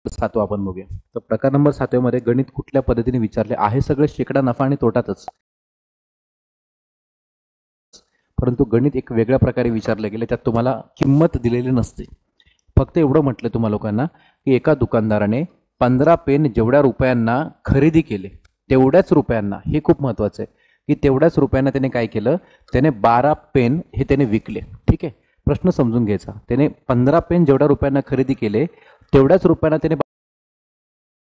7 आपण बघूया. तर प्रकार नंबर 7 मध्ये गणित कुठल्या पद्धतीने विचारले आहे सगळे शेकडा नफा आणि तोटातच, परंतु गणित एक वेगळ्या प्रकारे विचारले गेले. त्यात तुम्हाला किंमत दिलेली नसते. फक्त एवढं म्हटलं तुम्हा लोकांना की एका दुकानदाराने 15 पेन जेवढ्या रुपयांना खरेदी केले तेवढ्याच रुपयांना, हे खूप महत्वाचं आहे की तेवढ्याच रुपयांना त्याने काय केलं, त्याने 12 पेन हे त्याने विकले. ठीक आहे, प्रश्न समजून घ्यायचा. त्याने 15 पेन जेवढ्या रुपयांना खरेदी केले तेवढ्याच रुपयांना त्याने,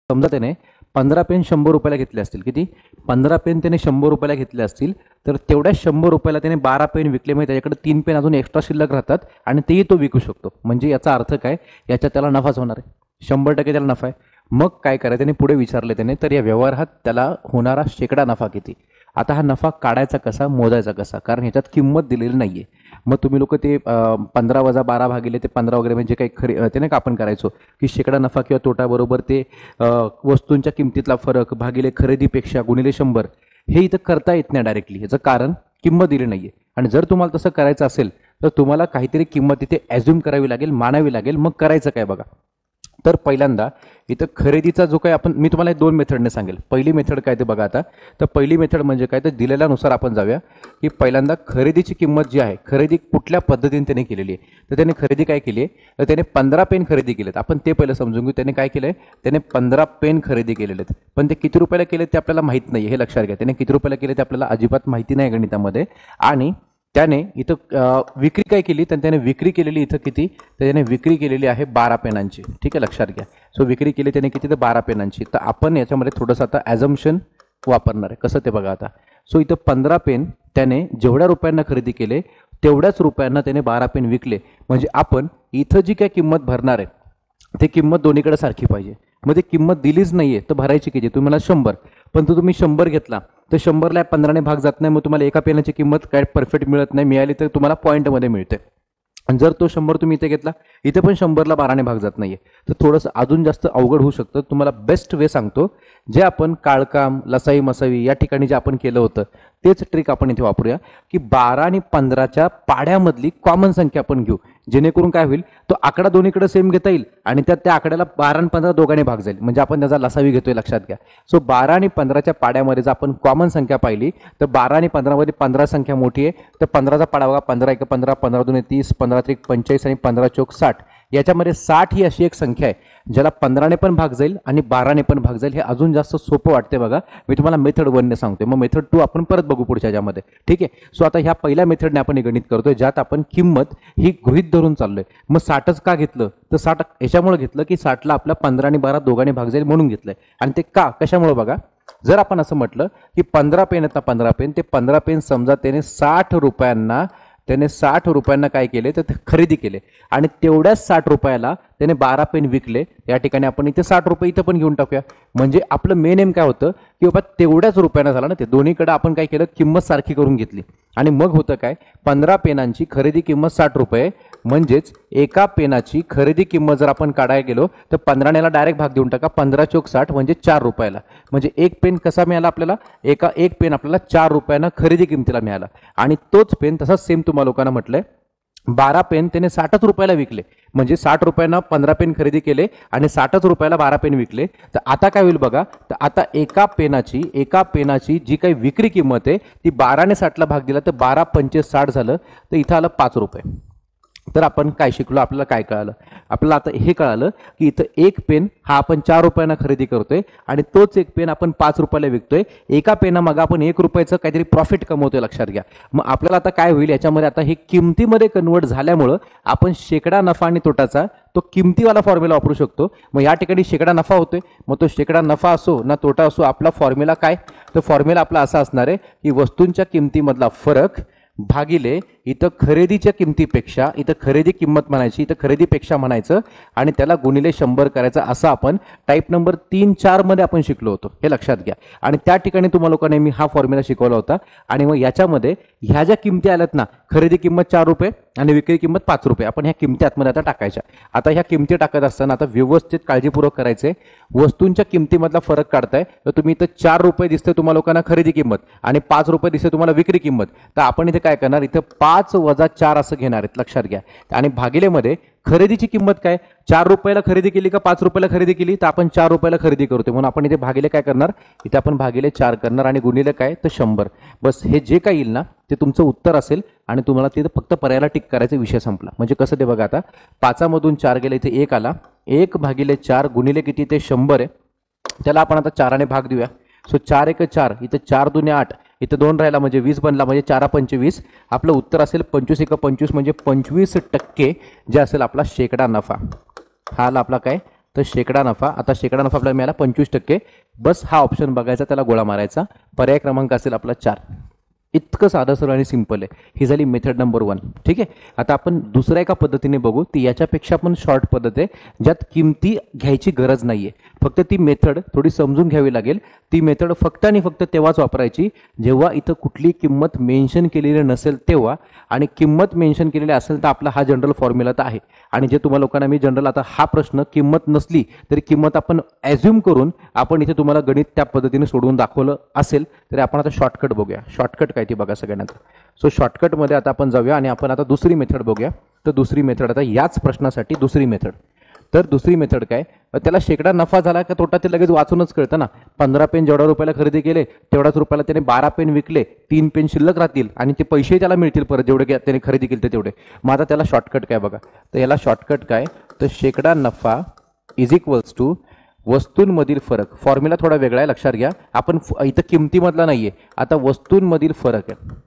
समजा त्याने 15 पेन 100 रुपयाला घेतले असतील. किती? 15 पेन त्याने 100 रुपयाला घेतले असतील, तर तेवढ्या 100 रुपयाला त्याने 12 पेन विकले. म्हणजे त्याच्याकडे 3 पेन अजून एक्स्ट्रा शिल्लक राहतात आणि तेही तो विकू शकतो. म्हणजे याचा अर्थ काय, याच्यात त्याला नफाच होणार आहे. 100% त्याला नफा आहे. मग काय करायचं, त्याने पुढे विचारले त्याने, तर या व्यवहारात त्याला होणारा शेकडा नफा किती. आता हा नफा काढायचा कसा, मोजायचा कसा, कारण ह्याच्यात किंमत दिलेली नाहीये. मग तुम्ही लोक ते 15 वजा 12 भागिले ते 15 वगैरे म्हणजे काही ते नाही का आपण करायचो की शेकडा नफा किंवा तोटा बरोबर ते वस्तूंच्या किमतीतला फरक भागिले खरेदीपेक्षा गुणिले 100, हे इथं करता येत नाही डायरेक्टली. याचं कारण किंमत दिली नाहीये. आणि जर तुम्हाला तसं करायचं असेल तर तुम्हाला काहीतरी किंमत इथे ॲझ्युम करावी लागेल, मानावी लागेल. मग करायचं काय बघा. तर पहिल्यांदा इथं खरेदीचा जो काही आपण, मी तुम्हाला 2 मेथडने सांगेल. पहिली मेथड काय ते बघा. आता तर पहिली मेथड म्हणजे काय, तर दिलेल्यानुसार आपण जाऊया की पहिल्यांदा खरेदीची किंमत जी आहे, खरेदी कुठल्या पद्धतीने त्याने केलेली आहे. तर त्याने खरेदी काय केली आहे, तर त्याने 15 पेन खरेदी केलेत. आपण ते पहिलं समजून घेऊ. त्याने काय केलंय, त्याने 15 पेन खरेदी केलेले आहेत. पण ते किती रुपयाला केले ते आपल्याला माहित नाही, हे लक्षात घ्या. त्याने किती रुपयाला केले ते आपल्याला अजिबात माहिती नाही गणितामध्ये. आणि त्याने इथं विक्री काय केली, तर त्याने विक्री केलेली इथं किती, तर त्याने विक्री केलेली आहे 12 पेनांची. ठीक आहे, लक्षात घ्या. सो विक्री केली त्याने किती, तर 12 पेनांची. तर आपण याच्यामध्ये थोडंसं आता ॲझम्पशन वापरणार आहे. कसं ते बघा आता. सो इथं 15 पेन त्याने जेवढ्या रुपयांना खरेदी केले तेवढ्याच रुपयांना त्याने 12 पेन विकले. म्हणजे आपण इथं जी काय किंमत भरणार आहे ती किंमत दोन्हीकडे सारखी पाहिजे. मग ती किंमत दिलीच नाहीये तर भरायची किती, तुम्हाला 100, पण तुम्ही 100 घेतला तर 100ला 15ने भाग जात नाही. मग तुम्हाला एका पेनाची किंमत काय परफेक्ट मिळत नाही. मिळाली तर तुम्हाला पॉईंटमध्ये मिळते. आणि जर तो 100 तुम्ही इथे घेतला, इथे पण 100ला 12ने भाग जात नाहीये, तर थोडंसं अजून जास्त अवघड होऊ शकतं. तुम्हाला बेस्ट वे सांगतो, जे आपण काळकाम लसाई मसावी या ठिकाणी जे आपण केलं होतं तेच ट्रिक आपण इथे वापरूया की 12 आणि 15च्या पाड्यामधली कॉमन संख्या आपण घेऊ. जेणेकरून काय होईल, तो आकडा दोन्हीकडे सेम घेता येईल आणि त्या आकड्याला 12 आणि 15 दोघांनी भाग जाईल. म्हणजे आपण त्याचा लसावी घेतोय, लक्षात घ्या. सो 12 आणि 15च्या पाड्यामध्ये जर आपण कॉमन संख्या पाहिली तर 12 आणि 15 मध्ये 15 संख्या मोठी आहे. तर 15चा पाडा बघा, 15 1 15, 15 2 30, 15 3 45 आणि 15 4 60. याच्यामध्ये 60 ही अशी एक संख्या आहे ज्याला 15ने पण भाग जाईल आणि 12ने पण भाग जाईल. हे अजून जास्त सोपं वाटते बघा. मी तुम्हाला मेथड 1 ने सांगतोय, मग मेथड 2 आपण परत बघू पुढच्या याच्यामध्ये. ठीक आहे. सो आता ह्या पहिल्या मेथडने आपण गणित करतोय ज्यात आपण किंमत ही गृहीत धरून चाललोय. मग 60च का घेतलं, तर 60 याच्यामुळे घेतलं की 60ला आपल्या 15 आणि 12 दोघांनी भाग जाईल म्हणून घेतलंय. आणि ते का, कशामुळे बघा. जर आपण असं म्हटलं की 15 पेन आहेत ना, 15 पेन, ते 15 पेन समजा त्याने 60 रुपयांना काय केले, तर खरेदी केले आणि तेवढ्याच 60 रुपयाला त्याने 12 पेन विकले. या ठिकाणी आपण इथे 60 रुपये इथं पण घेऊन टाकूया. म्हणजे आपलं मेन एम काय होतं की बाबा तेवढ्याच रुपयानं झालं ना ते. दोन्हीकडे आपण काय केलं, किंमत सारखी करून घेतली. आणि मग होतं काय, 15 पेनांची खरेदी किंमत 60 रुपये. म्हणजेच एका पेनाची खरेदी किंमत जर आपण काढायला गेलो तर 15नेला डायरेक्ट भाग देऊन टाका. 15 चौक 60 म्हणजे 4 रुपयाला. म्हणजे एक पेन कसा मिळाला आपल्याला, एक पेन आपल्याला 4 रुपयांना खरेदी किमतीला मिळाला. आणि तोच पेन तसाच सेम तुम्हाला लोकांना म्हटलंय 12 पेन त्याने 60च रुपयाला विकले. म्हणजे 60 रुपयांना 15 पेन खरेदी केले आणि 60च रुपयाला 12 पेन विकले. तर आता काय होईल बघा, तर आता एका पेनाची जी काही विक्री किंमत आहे ती 12ने 60ला भाग दिला तर 12 पंचे 60 झालं. तर इथं आलं 5 रुपये. तर आपण काय शिकलो, आपल्याला काय कळालं, आपल्याला आता हे कळालं की इथं एक पेन हा आपण 4 रुपयांना खरेदी करतोय आणि तोच एक पेन आपण 5 रुपयाला विकतोय. एका पेनामागे आपण 1 रुपयाचं काहीतरी प्रॉफिट कमवतोय, लक्षात घ्या. मग आपल्याला आता काय होईल, याच्यामध्ये आता हे किमतीमध्ये कन्वर्ट झाल्यामुळं आपण शेकडा नफा आणि तोटाचा तो किमतीवाला फॉर्म्युला वापरू शकतो. मग या ठिकाणी शेकडा नफा होतोय, मग तो शेकडा नफा असो ना तोटा असो, आपला फॉर्म्युला काय, तर फॉर्म्युला आपला असा असणार आहे की वस्तूंच्या किमतीमधला फरक भागिले इथं खरेदीच्या किमतीपेक्षा, इथं खरेदी किंमत म्हणायची, इथं खरेदीपेक्षा म्हणायचं आणि त्याला गुणिले 100 करायचं. असं आपण टाईप नंबर 3, 4 मध्ये आपण शिकलो होतो, हे लक्षात घ्या. आणि त्या ठिकाणी तुम्हाला लोकांनी मी हा फॉर्म्युला शिकवला होता. आणि मग याच्यामध्ये ह्या ज्या किमती आल्यात ना, खरेदी किंमत 4 रुपये आणि विक्री किंमत 5 रुपये, आपण ह्या किमती आतमध्ये आता टाकायच्या. आता ह्या किमती टाकत असताना आता व्यवस्थित काळजीपूर्वक करायचे. वस्तूंच्या किमतीमधला फरक काढताय तर तुम्ही इथं 4 रुपये दिसते तुम्हाला लोकांना खरेदी किंमत आणि 5 रुपये दिसते तुम्हाला विक्री किंमत. तर आपण इथे काय करणार, इथं 5 5 वजा 4 असं घेणार आहेत, लक्षात घ्या. आणि भागिलेमध्ये खरेदीची किंमत काय, 4 रुपयाला खरेदी केली का 5 रुपयाला खरेदी केली, तर आपण 4 रुपयाला खरेदी करतो म्हणून आपण इथे भागिले काय करणार, इथे आपण भागिले 4 करणार आणि गुणिले काय तर 100. बस हे जे काही येईल ना ते तुमचं उत्तर असेल आणि तुम्हाला तिथे फक्त पर्यायाला टिक करायचा, विषय संपला. म्हणजे कसं ते बघा, आता 5 मधून 4 गेले इथे 1 आला, 1 भागिले 4 गुणिले किती ते 100 आहे, त्याला आपण आता 4 ने भाग देऊया. सो 4 1 4, इथे 4 2 8, इथे 2 राहिला म्हणजे 20 बनला, म्हणजे 4 25. आपलं उत्तर असेल 25 1 25 म्हणजे 25% जे असेल आपला शेकडा नफा. हा आला आपला काय तर शेकडा नफा. आता शेकडा नफा आपल्याला मिळाला 25%. बस हा ऑप्शन बघायचा, त्याला गोळा मारायचा. पर्याय क्रमांक असेल आपला 4. इतकं साधं सरळ आणि सिंपल आहे. ही झाली मेथड नंबर 1. ठीक आहे. आता आपण दुसऱ्या एका पद्धतीने बघू, ती याच्यापेक्षा पण शॉर्ट पद्धत आहे, ज्यात किमती घ्यायची गरज नाहीये. फक्त ती मेथड थोडी समजून घ्यावी लागेल. ती मेथड फक्त आणि फक्त तेव्हाच वापरायची जेव्हा इथं कुठली किंमत मेन्शन केलेली नसेल तेव्हा, आणि किंमत मेन्शन केलेली असेल तर आपला हा जनरल फॉर्म्युला तर आहे. आणि जे तुम्हाला लोकांना मी जनरल, आता हा प्रश्न किंमत नसली तरी किंमत आपण ॲझ्युम करून आपण इथे तुम्हाला गणित त्या पद्धतीने सोडवून दाखवलं असेल तरी आपण आता शॉर्टकट बघूया. शॉर्टकट काय ती बघा सगळ्यांना. सो शॉर्टकटमध्ये आता आपण जाऊया आणि आपण आता दुसरी मेथड बघूया. तर दुसरी मेथड आता याच प्रश्नासाठी दुसरी मेथड. तर दुसरी मेथड काय, त्याला शेकडा नफा झाला का तोटा ते लगेच वाचूनच कळतं ना. 15 पेन जेवढ्या रुपयाला खरेदी केले तेवढ्याच रुपयाला त्याने 12 पेन विकले, 3 पेन शिल्लक राहतील आणि ते पैसेही त्याला मिळतील परत जेवढे त्याने खरेदी केले तेवढे. मग आता त्याला शॉर्टकट काय बघा. तर याला शॉर्टकट काय, तर शेकडा नफा इज इक्वल्स टू वस्तूंमधील फरक. फॉर्म्युला थोडा वेगळा आहे, लक्षात घ्या. आपण इथं किमतीमधला नाहीये, आता वस्तूंमधील फरक आहे.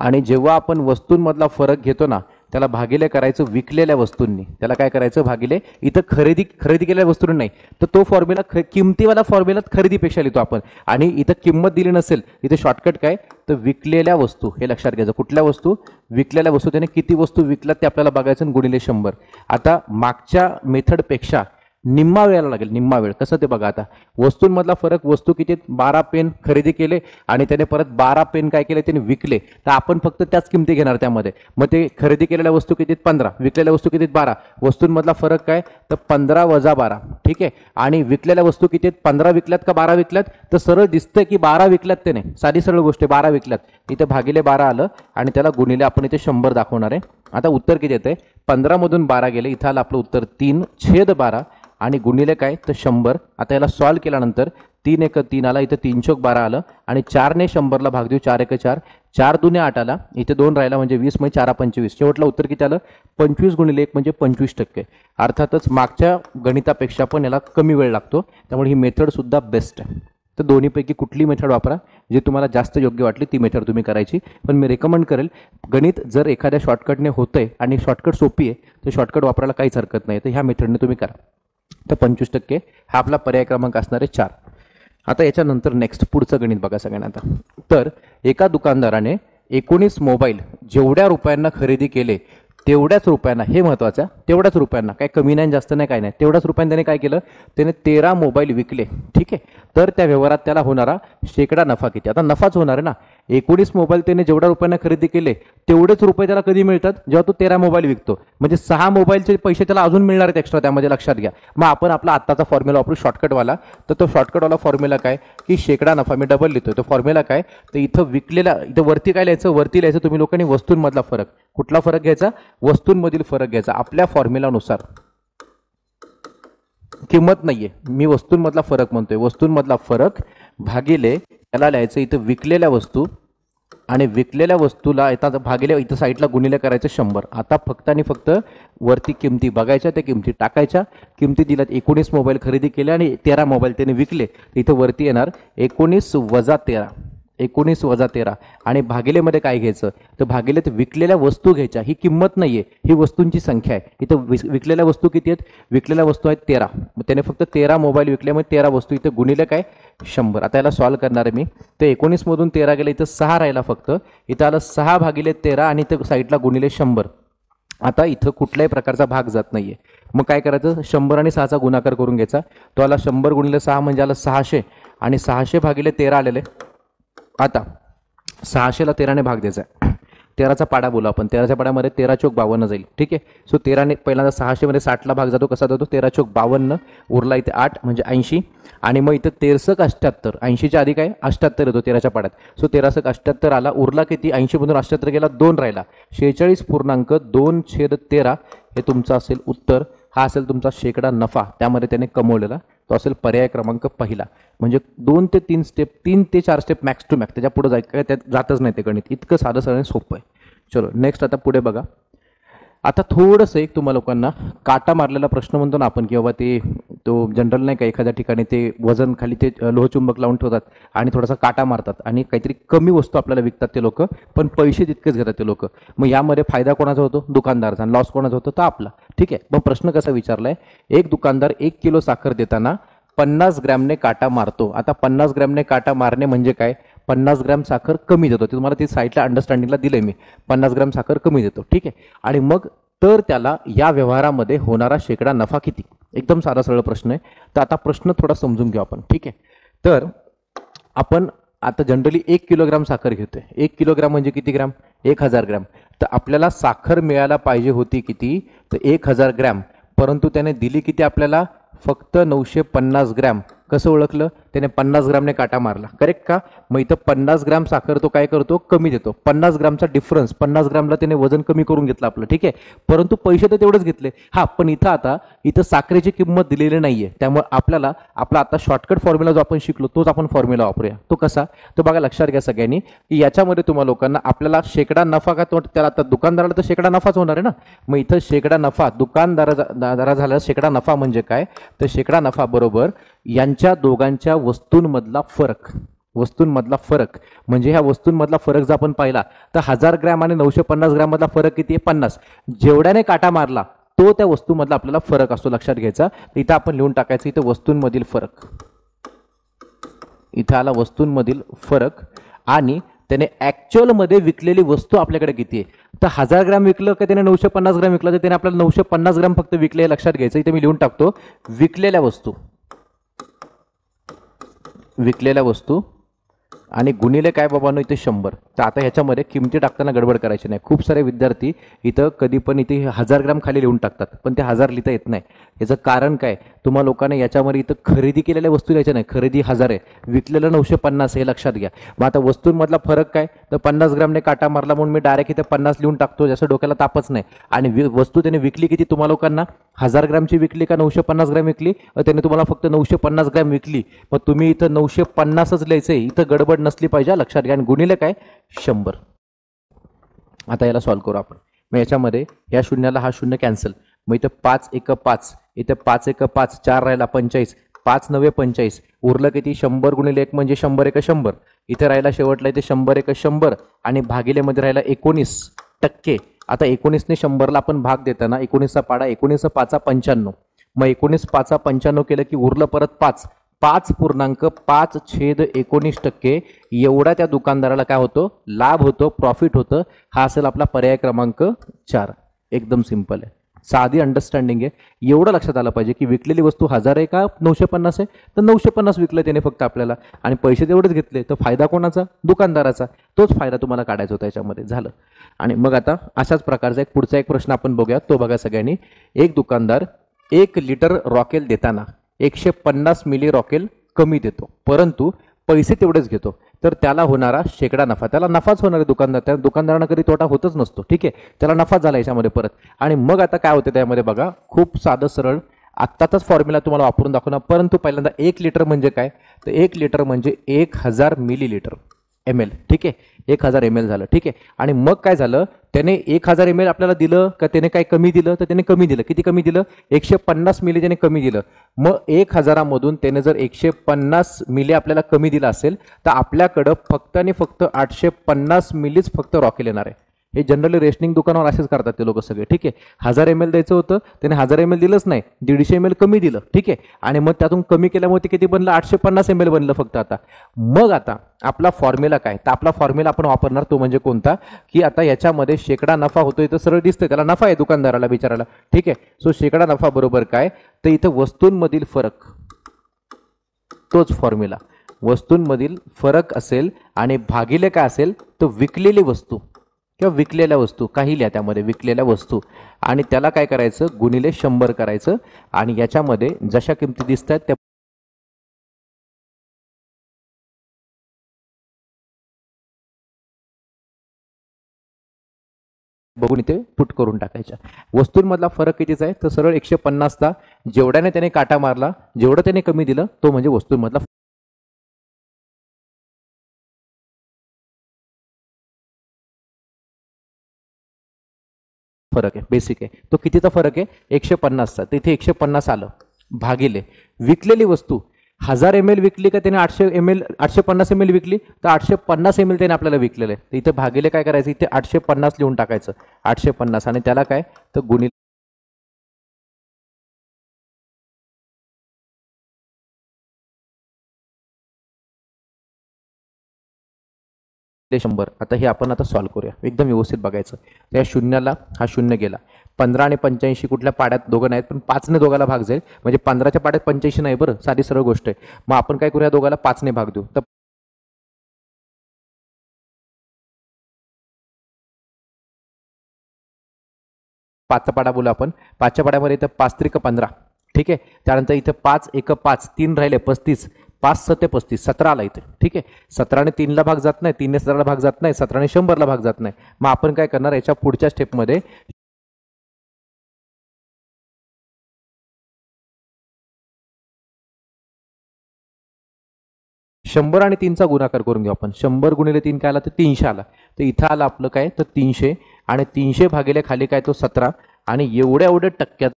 आणि जेव्हा आपण वस्तूंमधला फरक घेतो ना त्याला भागिले करायचं विकलेल्या वस्तूंनी. त्याला काय करायचं, भागिले. इथं खरेदी केलेल्या वस्तूंनी नाही, तर तो फॉर्म्युला किमतीवाला फॉर्म्युलात खरेदीपेक्षा लिहितो आपण. आणि इथं किंमत दिली नसेल, इथे शॉर्टकट काय तर विकलेल्या वस्तू. हे लक्षात घ्यायचं. कुठल्या वस्तू, विकलेल्या वस्तू. त्याने किती वस्तू विकल्यात ते आपल्याला बघायचं, गुणिले 100. आता मागच्या मेथडपेक्षा निम्मा वेळाला लागेल, निम्मा वेळ. कसं ते बघा. आता वस्तूंमधला फरक, वस्तू किती, 12 पेन खरेदी केले आणि त्याने परत 12 पेन काय केले, त्याने विकले, तर आपण फक्त त्याच किमती घेणार त्यामध्ये. मग ते खरेदी केलेल्या वस्तू किती, 15, विकलेल्या वस्तू किती, 12. वस्तूंमधला फरक काय तर 15 वजा 12. ठीक आहे. आणि विकलेल्या वस्तू किती, 15 विकल्यात का 12 विकल्यात, तर सरळ दिसतंय की 12 विकल्यात. त्याने साधी सरळ गोष्ट आहे, 12 विकल्यात. इथे भागिले 12 आलं आणि त्याला गुणिले आपण इथे 100 दाखवणार आहे. आता उत्तर किती येतंय, 15 मधून 12 गेले, इथं आलं आपलं उत्तर 3/12 आणि गुणिले काय तर 100. आता याला सॉल्व केल्यानंतर 3 1 3 आला, इथं 3 चौक 12 आलं आणि 4 ने 100 ला भाग देऊ, 4 1 4, 4 2 8 आला, इथे 2 राहिला म्हणजे 20 म्हणजे 4 25. शेवटला उत्तर किती आलं, 25 गुणिले 1 म्हणजे 25%. अर्थातच मागच्या गणितापेक्षा पण याला कमी वेळ लागतो, त्यामुळे ही मेथड सुद्धा बेस्ट आहे. तर दोन्हीपैकी कुठली मेथड वापरा, जे तुम्हाला जास्त योग्य वाटली ती मेथड तुम्ही करायची. पण मी रेकमेंड करेल, गणित जर एखाद्या शॉर्टकटने होतंय आणि शॉर्टकट सोपी आहे तर शॉर्टकट वापरायला काहीच हरकत नाही. तर ह्या मेथडने तुम्ही करा. तर 25% हा आपला पर्याय क्रमांक असणार आहे 4. आता याच्यानंतर नेक्स्ट पुढचं गणित बघा सगळ्यांना. आता तर एका दुकानदाराने 19 मोबाईल जेवढ्या रुपयांना खरेदी केले तेवढ्याच रुपयांना, हे महत्त्वाचं आहे, तेवढ्याच रुपयांना, काय कमी नाही जास्त नाही काय नाही, तेवढ्याच रुपयांना त्याने काय केलं, त्याने 13 मोबाईल विकले. ठीक आहे. तर त्या व्यवहारात त्याला होणारा शेकडा नफा किती. आता नफाच होणार आहे ना. 19 मोबाईल त्याने जेवढ्या रुपयांना खरेदी केले तेवढेच रुपये त्याला कधी मिळतात, जेव्हा तो 13 मोबाईल विकतो. म्हणजे 6 मोबाईलचे पैसे त्याला अजून मिळणार आहेत एक्स्ट्रा त्यामध्ये, लक्षात घ्या. मग आपण आपला आत्ताचा फॉर्म्युला वापरू शॉर्टकटवाला. तर तो शॉर्टकटवाला फॉर्म्युला काय की शेकडा नफा, मी डबल लिहितोय. तो फॉर्म्युला काय तर इथं विकलेला, इथं वरती काय लिहायचं, वरती लिहायचं तुम्ही लोकांनी वस्तूंमधला फरक. कुठला फरक घ्यायचा, वस्तूंमधील फरक घ्यायचा. आपल्या फॉर्म्युलानुसार किंमत नाहीये, मी वस्तूंमधला फरक म्हणतोय. वस्तूंमधला फरक भागिले याला लिहायचं इथं विकलेल्या वस्तू, आणि विकलेल्या वस्तूला इथं भागिले इथं साईडला गुणिले करायचं 100. आता फक्त आणि फक्त वरती किमती बघायच्या, त्या किमती टाकायच्या. किमती दिल्यात 19 मोबाईल खरेदी केले आणि 13 मोबाईल त्याने विकले. इथं वरती येणार 19 वजा 13, 19 वजा 13 आणि भागिलेमध्ये काय घ्यायचं तर भागिलेत विकलेल्या वस्तू घ्यायच्या. ही किंमत नाहीये, ही वस्तूंची संख्या आहे. इथं विकलेल्या वस्तू किती आहेत, विकलेल्या वस्तू आहेत 13. मग त्याने फक्त 13 मोबाईल विकल्यामुळे 13 वस्तू, इथं गुणिले काय 100. आता याला सॉल्व करणार आहे मी. तर 19 मधून 13 गेलं, इथं 6 राहिला फक्त. इथं आलं 6 भागिले 13 आणि इथं साईडला गुणिले 100. आता इथं कुठल्याही प्रकारचा भाग जात नाहीये. मग काय करायचं, 100 आणि 6चा गुणाकार करून घ्यायचा. तो आला 100 गुणिले 6 म्हणजे आलं 600 आणि 600 भागिले 13 आलेले. आता 600ला 13ने भाग द्यायचा. 13चा पाडा बोला आपण. 13च्या पाड्यामध्ये 13 चोक 52 जाईल. ठीक आहे. सो 13ने पहिल्यांदा 600 मध्ये 60ला भाग जातो. कसा जातो? 13 चोक 52, उरला इथे 8 म्हणजे 80. आणि मग इथं 13 78, 80च्या आधी काय 78 येतो 13च्या पाड्यात. सो 13 78 आला. उरला किती? 80 मधून 78 गेला, 2 राहिला. 46.2/13 हे तुमचं असेल उत्तर. हा असेल तुमचा शेकडा नफा त्यामध्ये त्याने कमवलेला. तो असेल पर्याय क्रमांक पहिला. म्हणजे 2 ते 3 स्टेप, 3 ते 4 स्टेप मॅक्स टू मॅक्स, त्याच्या पुढे काय त्यात जातच नाही ते गणित. इतकं साधं सरळ सोपं आहे. चलो नेक्स्ट आता पुढे बघा. आता थोडंसं एक तुम्हा लोकांना काटा मारलेला प्रश्न म्हणतो ना आपण, किंवा ते तो जनरल नाही का, एखाद्या ठिकाणी ते वजन खाली ते लोहचुंबक लावून ठेवतात आणि थोडासा काटा मारतात आणि काहीतरी कमी वस्तू आपल्याला विकतात ते लोक, पण पैसे तितकेच घेतात ते लोक. मग यामध्ये फायदा कोणाचा होतो? दुकानदाराचा. आणि लॉस कोणाचा होतो? तर आपला. ठीक आहे. मग प्रश्न कसा विचारलाय? एक दुकानदार 1 किलो साखर देताना 50 ग्रॅमने काटा मारतो. आता 50 ग्रॅमने काटा मारणे म्हणजे काय? 50 ग्रॅम साखर कमी देतो. तुम्हाला ती साईडला अंडरस्टँडिंगला दिले मी. 50 ग्रॅम साखर कमी देतो. ठीक आहे. आणि मग तर त्याला या व्यवहारामध्ये होणारा शेकडा नफा किती? एकदम साधा सरळ प्रश्न आहे. तर आता प्रश्न थोडा समजून घेऊ आपण. ठीक आहे. तर आपण आता जनरली 1 किलोग्राम साखर घेतोय. 1 किलोग्राम म्हणजे किती ग्रॅम? 1000 ग्रॅम. तर आपल्याला साखर मिळायला पाहिजे होती किती? तर 1000 ग्रॅम. परंतु त्याने दिली किती आपल्याला? फक्त 950 ग्रॅम. कसं ओळखलं? त्याने 50 ग्रॅमने काटा मारला. करेक्ट का? मग इथं 50 ग्रॅम साखर तो काय करतो? कमी देतो. 50 ग्रॅमचा डिफरन्स, 50 ग्रॅमला त्याने वजन कमी करून घेतलं आपलं. ठीक आहे. परंतु पैसे तर तेवढंच घेतले. हा, पण इथं साखरेची किंमत दिलेली नाहीये. त्यामुळे आपल्याला आपला आता शॉर्टकट फॉर्म्युला जो आपण शिकलो तोच आपण फॉर्म्युला वापरूया. तो कसा? तो बघा, लक्षात घ्या सगळ्यांनी की याच्यामध्ये तुम्हाला लोकांना आपल्याला शेकडा नफा का तो, त्याला आता दुकानदाराला तर शेकडा नफाच होणार आहे ना. मग इथं शेकडा नफा दुकानदारा झाला शेकडा नफा म्हणजे काय? तर शेकडा नफा बरोबर यांच्या दोघांच्या वस्तूंमधला फरक. वस्तूंमधला फरक म्हणजे ह्या वस्तूंमधला फरक जर आपण पाहिला तर 1000 ग्रॅम आणि 950 ग्रॅम मधला फरक किती आहे? 50. जेवढ्याने काटा मारला तो त्या वस्तूंमधला आपल्याला फरक असतो, लक्षात घ्यायचा. इथं आपण लिहून टाकायचं इथं वस्तूंमधील फरक. इथं आला वस्तूंमधील फरक. आणि त्याने ऍक्च्युअल मध्ये विकलेली वस्तू आपल्याकडे किती आहे? तर 1000 ग्रॅम विकलं का त्याने 950 ग्रॅम विकलं? तर त्याने आपल्याला 950 ग्रॅम फक्त विकले, लक्षात घ्यायचं. इथे मी लिहून टाकतो विकलेल्या वस्तू. विकलेल्या वस्तू आणि गुणिले काय बाबांनो? इथे 100. तर आता ह्याच्यामध्ये किमती टाकताना गडबड करायची नाही. खूप सारे विद्यार्थी इथं कधी पण इथे 1000 ग्रॅम खाली लिहून टाकतात, पण ते 1000 लिहिता येत नाही. याचं कारण काय? तुम्हा लोकांना याच्यामध्ये इथं खरेदी केलेल्या वस्तू लिहायच्या नाही. खरेदी 1000 आहे, विकलेलं 950 हे लक्षात घ्या. मग आता वस्तूंमधला फरक काय? तर 50 ग्रॅमने काटा मारला म्हणून मी डायरेक्ट इथे 50 लिहून टाकतो, जसं डोक्याला तापच नाही. आणि वस्तू त्याने विकली किती तुम्हा लोकांना? 1000 ग्रॅमची विकली का 950 ग्रॅम विकली? त्याने तुम्हाला फक्त 950 ग्रॅम विकली. मग तुम्ही इथं 950च लिहायचंय. इथं गडबड नसली पाहिजे, लक्षात घ्या. आणि गुणिले काय? 100. आता याला सॉल्व्ह करू आपण. मग याच्यामध्ये या शून्याला हा शून्य कॅन्सल. मग इथं 5 1 5, इथं 5 1 5, 4 राहिला 45, 5 9 45, उरलं किती? 100 गुणिले 1 म्हणजे 100 1 100. इथे राहिला शेवटला इथे 100 1 100 आणि भागिले मध्ये राहिला 19%. आता 19ने 100ला आपण भाग देताना 19चा पाडा, 19 5 95. मग 19 5 95 केलं की उरलं परत 5. 5.5/19% एवढा त्या दुकानदाराला काय होतो? लाभ होतो, प्रॉफिट होतं. हा असेल आपला पर्याय क्रमांक 4. एकदम सिंपल आहे, साधी अंडरस्टँडिंग आहे. एवढं लक्षात आलं पाहिजे की विकलेली वस्तू 1000 आहे का 950 आहे? तर 950 विकलं त्याने फक्त आपल्याला आणि पैसे तेवढेच घेतले. तर फायदा कोणाचा? दुकानदाराचा. तोच फायदा तुम्हाला काढायचा होता याच्यामध्ये. झालं. आणि मग आता अशाच प्रकारचा पुढचा एक प्रश्न आपण बघूया. तो बघा सगळ्यांनी. एक दुकानदार 1 लिटर रॉकेल देताना 150 मिली रॉकेल कमी देतो, परंतु पैसे तेवढेच घेतो. तर त्याला होणारा शेकडा नफा, त्याला नफाच होणार आहे दुकानदार. त्या दुकानदारांना कधी तोटा होतच नसतो. ठीक आहे. त्याला नफा झाला याच्यामध्ये परत. आणि मग आता काय होते त्यामध्ये बघा, खूप साधं सरळ आत्ताचाच फॉर्म्युला तुम्हाला वापरून दाखवणार. परंतु पहिल्यांदा 1 लिटर म्हणजे काय? तर 1 लिटर म्हणजे 1000 मिलीलिटर ml. ठीक आहे. 1000 ml झालं. ठीक आहे. आणि मग काय झालं? त्याने 1000 ml आपल्याला दिलं का त्याने काय कमी दिलं? तर त्याने कमी दिलं. किती कमी दिलं? 150 मिली त्याने कमी दिलं. मग 1000 मधून त्याने जर 150 मिली आपल्याला कमी दिला असेल तर आपल्याकडं फक्त आणि फक्त 850 मिलीच फक्त रॉकेल येणार आहे. हे जनरली रेशनिंग दुकानावर असेच करतात ते लोक सगळे. ठीक आहे. 1000 ml द्यायचं होतं, त्याने 1000 ml दिलंच नाही, 150 ml कमी दिलं. ठीक आहे. आणि मग त्यातून कमी केल्यामुळे ते किती बनलं? 850 ml बनलं फक्त. आता मग आता आपला फॉर्म्युला काय? तर आपला फॉर्म्युला आपण वापरणार तो म्हणजे कोणता? की आता याच्यामध्ये शेकडा नफा होतोय तर सरळ दिसतंय, त्याला नफा आहे दुकानदाराला बिचाराला. ठीक आहे. सो शेकडा नफा बरोबर काय? तर इथं वस्तूंमधील फरक, तोच फॉर्म्युला. वस्तूंमधील फरक असेल आणि भागिले काय असेल? तर विकलेली वस्तू. किंवा विकलेल्या वस्तू काही लिहा त्यामध्ये, विकलेल्या वस्तू, आणि त्याला काय करायचं, गुणिले 100 करायचं, आणि याच्यामध्ये जशा किमती दिसत आहेत त्या बघून इथे पुट करून टाकायच्या. वस्तूंमधला फरक कितीचा आहे, तर सरळ 150चा जेवढ्याने त्याने काटा मारला, जेवढं त्याने कमी दिलं तो म्हणजे वस्तूंमधला फरक आहे, बेसिक आहे. तो कितीचा फरक आहे, 150चा. तर इथे 150 आलं भागिले विकलेली वस्तू 1000 ml विकली का त्याने 800 ml 850 ml विकली, तर 850 ml त्याने आपल्याला विकलेलं आहे. तर इथे भागिले काय करायचं, इथे 850 लिहून टाकायचं, 850, आणि त्याला काय तर गुणिले 100. आता हे आपण आता सॉल्व्ह करूया, एकदम व्यवस्थित बघायचं. त्या शून्याला हा शून्य गेला, 15 आणि 85 कुठल्या पाड्यात दोघं नाहीत, पण 5ने दोघाला भाग जाईल, म्हणजे 15च्या पाड्यात 85 नाही, बरं साधी सरळ गोष्ट आहे. मग आपण काय करूया, दोघाला 5ने भाग देऊ. तर 5चा पाडा बोलू आपण, 5च्या पाड्यामध्ये इथं 5 त्रिक 15, ठीक आहे. त्यानंतर इथं 5 एक 5, 3 राहिले 35, 5 सते 35, 17 आला इथे, ठीक आहे. 17ने 3ला भाग जात नाही, 3ने 17ला भाग जात नाही, 17ने 100ला भाग जात नाही. मग आपण काय करणार, याच्या पुढच्या स्टेपमध्ये 100 आणि 3चा गुणाकार करून घेऊ आपण. 100 गुणिले 3 काय आला, तर 300 आला. तर इथं आलं आपलं काय, तर 300, आणि 300 भागिले खाली काय, तो 17, आणि एवढ्या एवढ्या टक्क्यात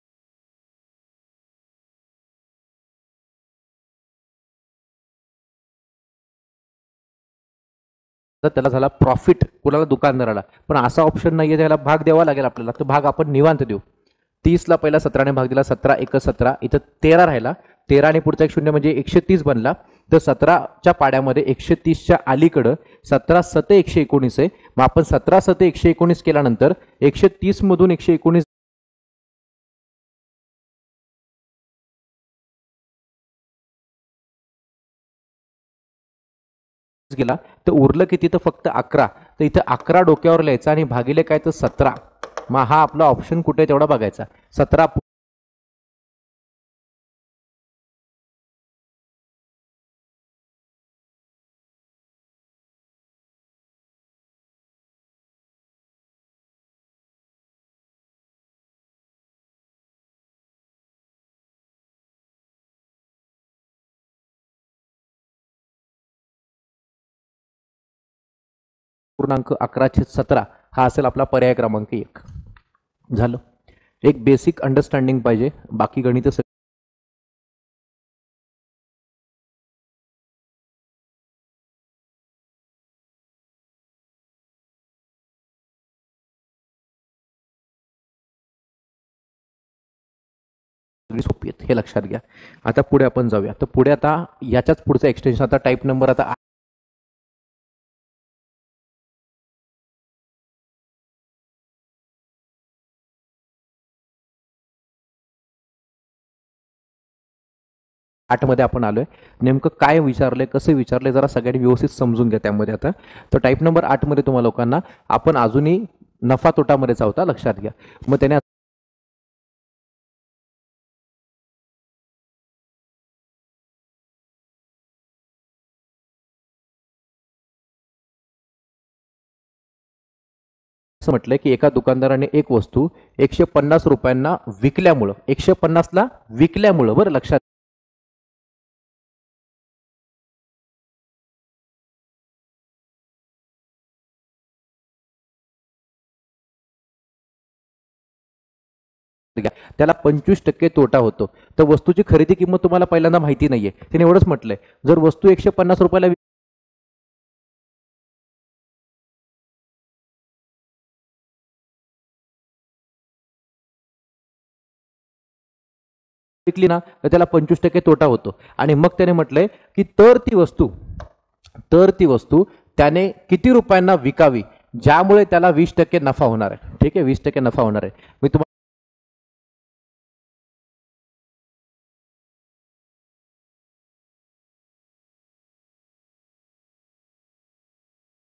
तर त्याला झाला प्रॉफिट, कुणाला, दुकानदाराला. पण असा ऑप्शन नाहीये, त्याला भाग द्यावा लागेल आपल्याला. तर भाग आपण निवांत देऊ. 30ला पहिला 17ने भाग दिला, 17 एक 17, इथं 13 राहिला, 13 आणि पुढचा एक शून्य म्हणजे 130 बनला. तर 17च्या पाड्यामध्ये 130च्या अलीकडं 17 सते 119 आहे. मग आपण 17 सते 119 केल्यानंतर 130 मधून 119 गेला, तर उरलं किती, तर फक्त 11. तर इथं 11 डोक्यावर लिहायचं, आणि भागिले काय, तर 17. मग हा आपला ऑप्शन कुठे तेवढा बघायचा, 17. पूर्णांक 11/17 हा असेल आपला पर्याय क्रमांक 1. झालं. एक बेसिक अंडरस्टँडिंग पाहिजे, बाकी गणित सगळी सोपी आहेत, हे लक्षात घ्या. आता पुढे आपण जाऊया. तर पुढे आता याच्याच पुढचं एक्सटेन्शन, आता टाईप नंबर आता मध्ये आपण आलोय. नेमकं काय विचारलंय, कसं विचारलंय, जरा सगळ्यांनी व्यवस्थित समजून घ्या त्यामध्ये. आता तर टाईप नंबर 8 मध्ये तुम्हाला लोकांना आपण अजूनही नफा तोटामध्येच आहोत, लक्षात घ्या. मग त्याने असं म्हटलंय की एका दुकानदाराने एक वस्तू 150 रुपयांना विकल्यामुळं, 150ला विकल्यामुळं, बरं लक्षात घ्या, त्याला 25% तोटा होतो. तर वस्तूची खरेदी किंमत तुम्हाला पहिल्यांदा माहिती नाहीये, त्याने एवढंच म्हटलंय, जर वस्तू 150 रुपयाला विकली ना, तर त्याला 25% तोटा होतो. आणि मग त्याने म्हटलंय की तर ती वस्तू त्याने किती रुपयांना विकावी, ज्यामुळे त्याला 20% नफा होणार आहे. ठीक आहे, 20% नफा होणार आहे. मी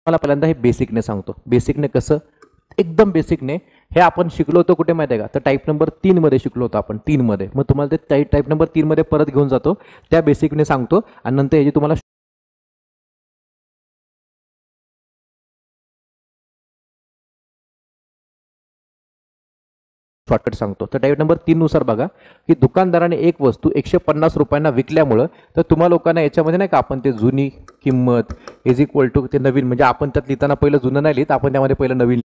तुम्हाला पहिल्यांदा हे बेसिकने सांगतो. बेसिकने कसं, एकदम बेसिकने हे आपण शिकलो होतो कुठे माहिती आहे का, तर टाईप नंबर 3 मध्ये शिकलो होतो आपण, 3 मध्ये. मग तुम्हाला ते टाईप नंबर 3 मध्ये परत घेऊन जातो, त्या बेसिकने सांगतो आणि नंतर याची तुम्हाला शॉर्टकट सांगतो. तर टाईप नंबर 3 नुसार बघा की दुकानदाराने एक वस्तू 150 रुपयांना विकल्यामुळं, तर तुम्हा लोकांना याच्यामध्ये नाही का आपण ते जुनी किंमत इज इक्वल टू ते नवीन, म्हणजे आपण त्यात लिहिताना पहिलं जुनं नाही लिहित, आपण त्यामध्ये पहिलं नवीन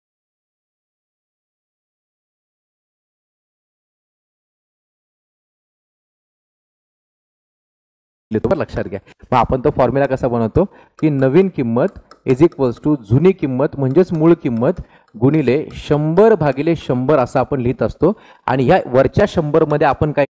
लिहितो, लक्षात घ्या. मग आपण तो फॉर्म्युला कसा बनवतो की नवीन किंमत इज इक्वल्स टू जुनी किंमत म्हणजेच मूळ किंमत गुणिले 100/100 असं आपण लिहित असतो. आणि ह्या वरच्या 100 मध्ये आपण काय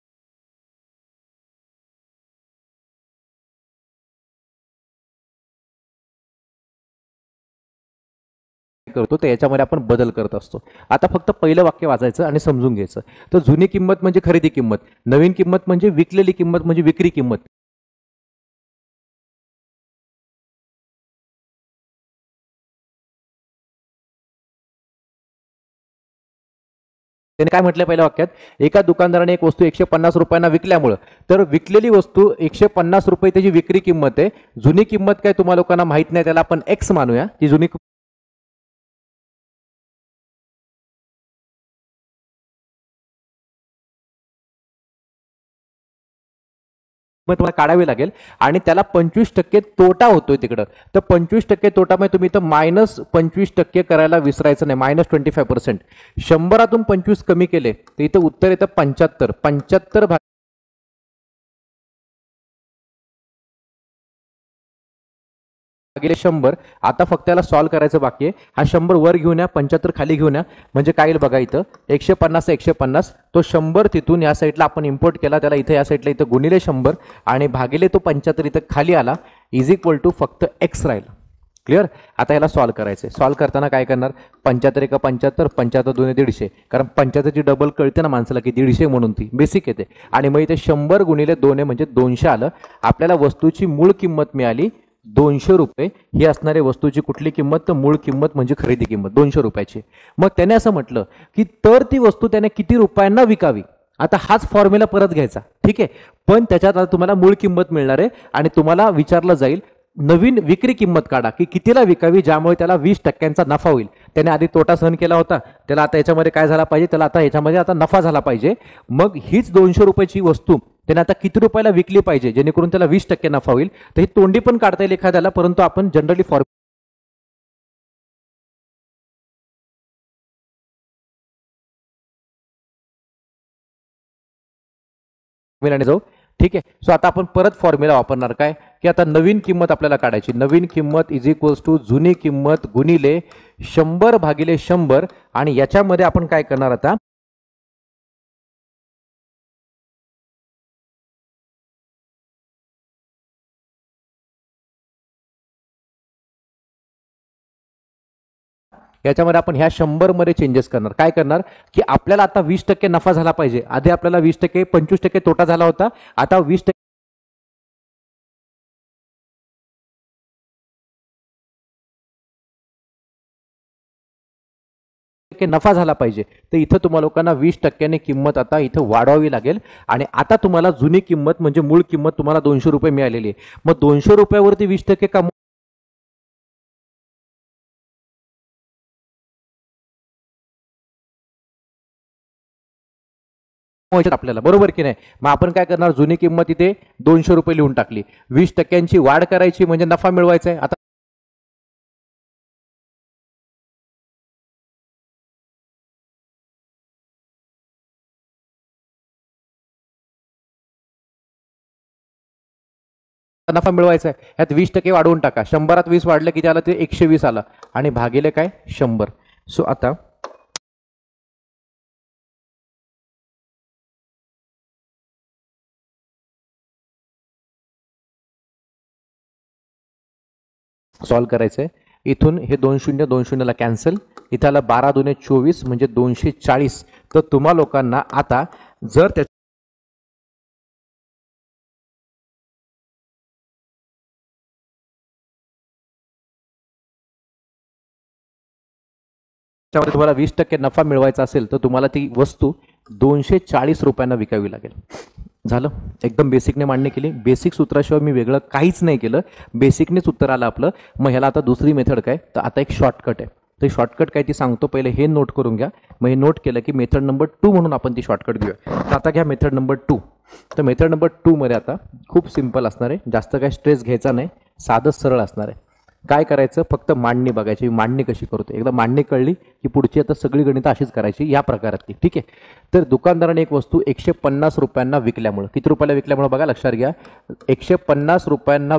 करतो, तर याच्यामध्ये आपण बदल करत असतो. आता फक्त पहिलं वाक्य वाचायचं आणि समजून घ्यायचं. तर जुनी किंमत म्हणजे खरेदी किंमत, नवीन किंमत म्हणजे विकलेली किंमत म्हणजे विक्री किंमत. त्याने काय म्हटलं पहिल्या वाक्यात, एका दुकानदाराने एक वस्तू 150 रुपयांना विकल्यामुळं, तर विकलेली वस्तू 150 रुपये त्याची विक्री किंमत आहे. जुनी किंमत काय तुम्हाला लोकांना माहित नाही, त्याला आपण एक्स मानूया, की जुनी मग तुम्हाला काढावी लागेल आणि त्याला 25% तोटा होतोय तिकडं. तर 25% तोटा म्हणजे तुम्ही इथं -25% करायला विसरायचं नाही, -25%. 100तून 25 कमी केले तर इथं उत्तर येतं 75. 75 भागिले 100. आता फक्त याला सॉल्व्ह करायचं बाकी आहे. हा 100 वर घेऊन या, 75 खाली घेऊन या, म्हणजे काय येईल बघा इथं 150 150, तो 100 तिथून या साईडला आपण इम्पोर्ट केला, त्याला इथं या साईडला इथं गुणिले 100 आणि भागिले तो 75 इथं खाली आला, इज इक्वल टू फक्त एक्स राहिला. क्लिअर. आता याला सॉल्व्ह करायचं आहे. सॉल्व्ह करताना काय करणार, 75 एका 75, 75 दोन्ही 150, कारण 75ची डबल कळते ना माणसाला की 150 म्हणून ती बेसिक येते. आणि मग इथे 100 गुणिले 2 म्हणजे 200 आलं. आपल्याला वस्तूची मूळ किंमत मिळाली 200 रुपये. ही असणारी वस्तूची कुठली किंमत, तर मूळ किंमत म्हणजे खरेदी किंमत 200 रुपयाची. मग त्याने असं म्हटलं की तर ती वस्तू त्याने किती रुपयांना विकावी. आता हाच फॉर्म्युला परत घ्यायचा, ठीक आहे. पण त्याच्यात आता तुम्हाला मूळ किंमत मिळणार आहे आणि तुम्हाला विचारलं जाईल नवीन विक्री किंमत काढा की कितीला विकावी, ज्यामुळे त्याला 20% नफा होईल. त्याने आधी तोटा सहन केला होता, त्याला आता याच्यामध्ये काय झाला पाहिजे, त्याला आता याच्यामध्ये आता नफा झाला पाहिजे. मग हीच 200 रुपयाची वस्तू त्याने आता किती रुपयाला विकली पाहिजे जेणेकरून त्याला 20% नफा होईल. तर ही तोंडी पण काढता येईल एखाद्याला, परंतु आपण जनरली फॉर्म्युलाने जाऊ. ठीक आहे. सो आता आपण परत फॉर्म्युला वापरणार काय, की आता नवीन किंमत आपल्याला काढायची. नवीन किंमत इज इक्वल्स टू जुनी किंमत गुणिले 100/100. आणि याच्यामध्ये आपण काय करणार आता, याच्यामध्ये आपण ह्या 100 मध्ये चेंजेस करणार. काय करणार की आपल्याला आता 20% नफा झाला पाहिजे. आधी आपल्याला 20%, 25% तोटा झाला होता, आता 20% नफा झाला पाहिजे. तर इथं तुम्हाला लोकांना 20%ने किंमत आता इथं वाढवावी लागेल. आणि आता तुम्हाला जुनी किंमत म्हणजे मूळ किंमत तुम्हाला 200 रुपये मिळालेली आहे. मग 200 रुपयावरती 20% कम आपल्याला, बरोबर की नाही. मग आपण काय करणार, जुनी किंमत इथे 200 रुपये लिहून टाकली, 20%ची वाढ करायची म्हणजे नफा मिळवायचा आहे. आता नफा मिळवायचा आहे, यात 20% वाढवून टाका. 100त 20 वाढलं की त्याला ते 120 आलं आणि भागिले काय 100. सो आता सॉल्व्ह करायचंय. इथून हे 2 शून्य 2 शून्यला कॅन्सल, इथं 12 दुने 24 म्हणजे 240. तर तुम्हा लोकांना आता जर त्या त्याच्यामध्ये तुम्हाला 20% नफा मिळवायचा असेल तर तुम्हाला ती वस्तू 240 रुपयांना विकावी लागेल. झालं, एकदम बेसिकने मांडणी केली. बेसिक सूत्राशिवाय मी वेगळं काहीच नाही केलं, बेसिकनेच उत्तर आलं आपलं. मग ह्याला आता दुसरी मेथड काय, तर आता एक शॉर्टकट आहे. तर शॉर्टकट काय ती सांगतो, पहिले हे नोट करून घ्या. मग हे नोट केलं की मेथड नंबर 2 म्हणून आपण ती शॉर्टकट घेऊया. तर आता घ्या मेथड नंबर 2. तर मेथड नंबर 2 मध्ये आता खूप सिंपल असणार आहे, जास्त काय स्ट्रेस घ्यायचा नाही, साधं सरळ असणार आहे. काय करायचं, फक्त मांडणी बघायची, मांडणी कशी करतो. एकदा मांडणी कळली की पुढची आता सगळी गणितं अशीच करायची या प्रकारातली. ठीक आहे. तर दुकानदाराने एक वस्तू 150 रुपयांना विकल्यामुळं, किती रुपयाला विकल्यामुळं बघा, लक्षात घ्या, 150 रुपयांना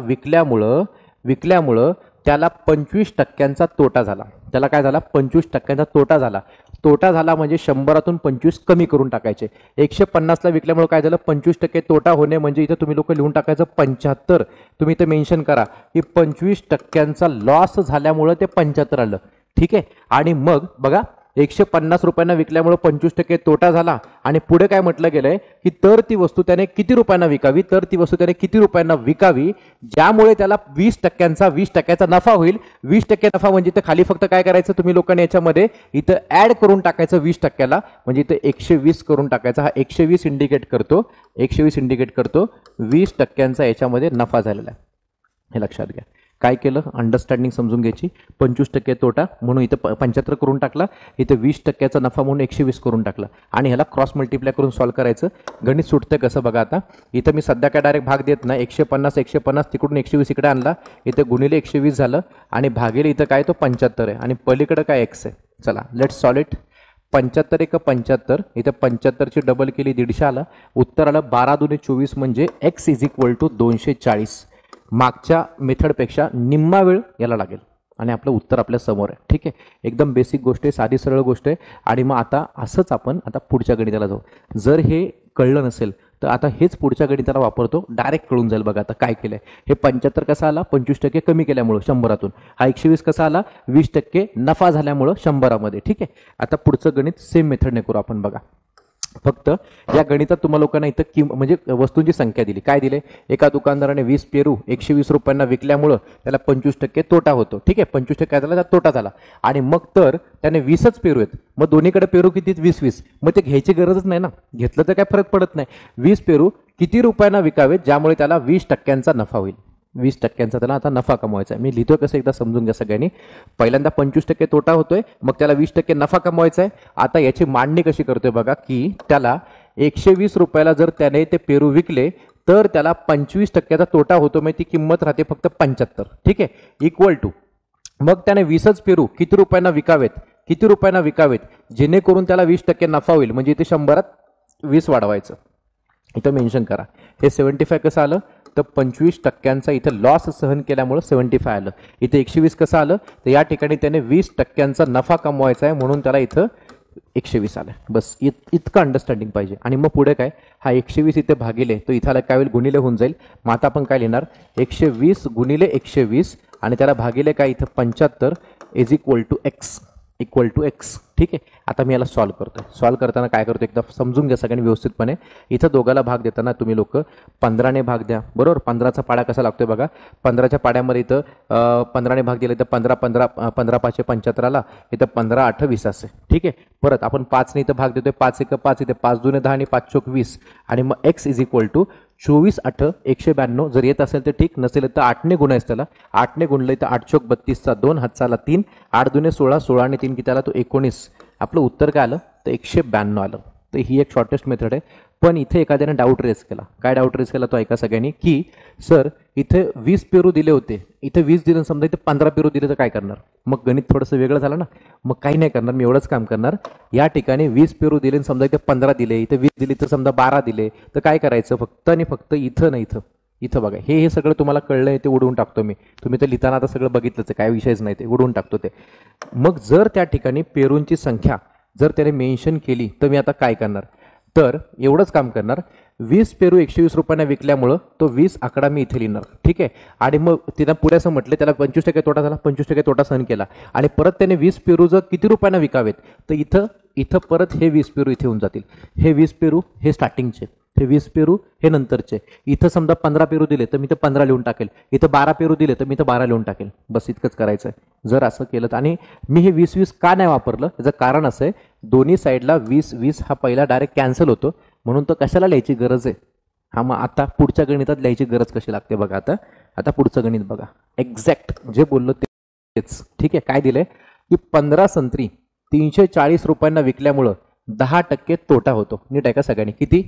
विकल्यामुळं त्याला 25% तोटा झाला. त्याला काय झाला, 25% तोटा झाला. तोटा झाला म्हणजे 100तून 25 कमी करून टाकायचे. 150ला विकल्यामुळे काय झालं, 25% तोटा होणे म्हणजे इथं तुम्ही लोक लिहून टाकायचं 75. तुम्ही इथं मेन्शन करा की 25% लॉस झाल्यामुळं ते 75 आलं. ठीक आहे. आणि मग बघा, 150 रुपयांना विकल्यामुळे 25% तोटा झाला. आणि पुढे काय म्हटलं गेलंय की तर ती वस्तू त्याने किती रुपयांना विकावी, तर ती वस्तू त्याने किती रुपयांना विकावी ज्यामुळे त्याला 20% नफा होईल. 20% नफा म्हणजे इथं खाली फक्त काय करायचं तुम्ही लोकांनी, याच्यामध्ये इथं ऍड करून टाकायचं 20%ला, म्हणजे इथं 120 करून टाकायचा. हा 120 इंडिकेट करतो, 20% याच्यामध्ये नफा झालेला आहे. हे लक्षात घ्या. काय केलं, अंडरस्टँडिंग समजून घ्यायची. 25% तोटा म्हणून इथं 75 करून टाकला, इथं 20% नफा म्हणून 120 करून टाकला. आणि ह्याला क्रॉस मल्टिप्लाय करून सॉल्व्ह करायचं. गणित सुटतं कसं बघा. आता इथं मी सध्या काय डायरेक्ट भाग देत नाही, 150 तिकडून 120 इकडे आणला, इथं गुणिले 120 झालं आणि भागिले इथं काय तो 75 आहे आणि पलीकडे काय एक्स आहे. चला लेट्स सॉल्व इट. 75 एक 75, इथं 75ची डबल केली 150 आला. उत्तर आलं 12 दुने 24 म्हणजे x = 240. मागच्या मेथडपेक्षा निम्मा वेळ याला लागेल आणि आपलं उत्तर आपल्या समोर आहे. ठीक आहे. एकदम बेसिक गोष्ट आहे, साधी सरळ गोष्ट आहे. आणि मग आता असंच आपण आता पुढच्या गणिताला जाऊ. जर हे कळलं नसेल तर आता हेच पुढच्या गणिताला वापरतो, डायरेक्ट कळून जाईल. बघा आता काय केलंय. हे 75 कसा आला, 25% कमी केल्यामुळं 100तून. हा 120 कसा आला, 20% नफा झाल्यामुळं 100मध्ये. ठीक आहे. आता पुढचं गणित सेम मेथडने करू आपण. बघा फक्त या गणितात तुम्हाला लोकांना इथं म्हणजे वस्तूंची संख्या दिली. काय दिले, एका दुकानदाराने 20 पेरू 120 रुपयांना विकल्यामुळं त्याला 25% तोटा होतो. ठीक आहे. 25% झाला, त्यात तोटा झाला. आणि मग तर त्याने 20च पेरू आहेत, मग दोन्हीकडे पेरू किती, 20. मग ते घ्यायची गरजच नाही ना, घेतलं तर काय फरक पडत नाही. 20 पेरू किती रुपयांना विकावेत ज्यामुळे त्याला 20% नफा होईल. 20% त्याला आता नफा कमवायचा आहे. मी लिहितोय कसं एकदा समजून घ्या सगळ्यांनी. पहिल्यांदा 25% तोटा होतोय, मग त्याला 20% नफा कमवायचा आहे. आता याची मांडणी कशी करतोय बघा, की त्याला 120 रुपयाला जर त्याने ते पेरू विकले तर त्याला 25% तोटा होतो, मग ती किंमत राहते फक्त 75. ठीक आहे. इक्वल टू मग त्याने 20च पेरू किती रुपयांना विकावेत जेणेकरून त्याला 20% नफा होईल, म्हणजे इथे 100त 20 वाढवायचं. इथं मेन्शन करा. हे 75 कसं आलं, तर 25% इथं लॉस सहन केल्यामुळे 75 आलं. इथे 120 कसं आलं, तर या ठिकाणी त्याने 20% नफा कमवायचा आहे म्हणून त्याला इथं 120 आलं. बस इतकं अंडरस्टँडिंग पाहिजे. आणि मग पुढे काय, हा 120 इथे भागिले तो इथं काय होईल, गुणिले होऊन जाईल. मग आता आपण काय लिहिणार, 120 गुणिले 120 आणि त्याला भागिले काय इथं 75 = x. ठीक आहे. आता मी याला सॉल्व्ह करतोय. सॉल्व्ह करताना काय करतो एकदा समजून घ्या सगळ्यांनी व्यवस्थितपणे. इथं दोघाला भाग देताना तुम्ही लोक 15ने भाग द्या. बरोबर, 15चा पाडा कसा लागतोय बघा. 15च्या पाड्यामध्ये इथं 15ने भाग दिला तर 15 5 75 आला. इथं 15 8 20 असे. ठीक आहे. परत आपण 5ने इथं भाग देतोय, 5 1 5, इथे 5 2 10 आणि 5 4 20. आणि मग x = 24 8 192. जर येत असेल तर ठीक, नसेल तर 8ने गुणायचं त्याला. 8ने गुणलं तर 8 चोक 32चा 2, हातचा आला 3, 8 2 16, 16 आणि 3 किती आला तो 19. आपलं उत्तर काय आलं, तर 192 आलं. तर ही एक शॉर्टेस्ट मेथड आहे. पण इथे एखाद्याने डाऊट रेस केला. काय डाऊट रेस केला तो ऐका सगळ्यांनी, की सर इथे 20 पेरू दिले होते, इथे 20 दिले, समजा इथे 15 पेरू दिले तर काय करणार. मग गणित थोडंसं वेगळं झालं ना. मग काही नाही करणार, मी एवढंच काम करणार. या ठिकाणी 20 पेरू दिले, समजा इथे 15 दिले, इथे 20 दिले तर समजा 12 दिले, तर काय करायचं, फक्त आणि फक्त इथं नाही इथं बघा. हे सगळं तुम्हाला कळलंय, ते उडवून टाकतो मी. तुम्ही ते लिहिताना आता सगळं बघितलंच, काय विषयच नाही, ते उडवून टाकतो ते. मग जर त्या ठिकाणी पेरूंची संख्या जर त्याने मेन्शन केली तर मी आता काय करणार, तर एवढंच काम करणार. 20 पेरू 120 रुपयांना विकल्यामुळं तो 20 आकडा मी इथे लिहिणार. ठीक आहे. आणि मग तिथं पुढे असं म्हटलं, त्याला 25% तोटा झाला, 25% तोटा सहन केला. आणि परत त्याने 20 पेरू जर किती रुपयांना विकावेत, तर इथं परत हे 20 पेरू इथे होऊन जातील. हे 20 पेरू हे स्टार्टिंगचे, हे 20 पेरू हे नंतरचे. इथं समजा 15 पेरू दिले तर मी ते 15 लिहून टाकेल, इथं 12 पेरू दिले तर मी तर 12 लिहून टाकेल. बस इतकंच करायचं आहे. जर असं केलं तर, आणि मी हे 20-20 का नाही वापरलं त्याचं कारण असं आहे, दोन्ही साईडला 20-20 हा पहिला डायरेक्ट कॅन्सल होतो, म्हणून तर कशाला लिहायची गरज आहे. हा मग आता पुढच्या गणितात लिहायची गरज कशी लागते बघा. आता पुढचं गणित बघा, एक्झॅक्ट जे बोललो तेच. ठीक आहे, काय दिलंय की 15 संत्री 340 रुपयांना विकल्यामुळं 10% तोटा होतो. नीट आहे का सगळ्यांनी? किती?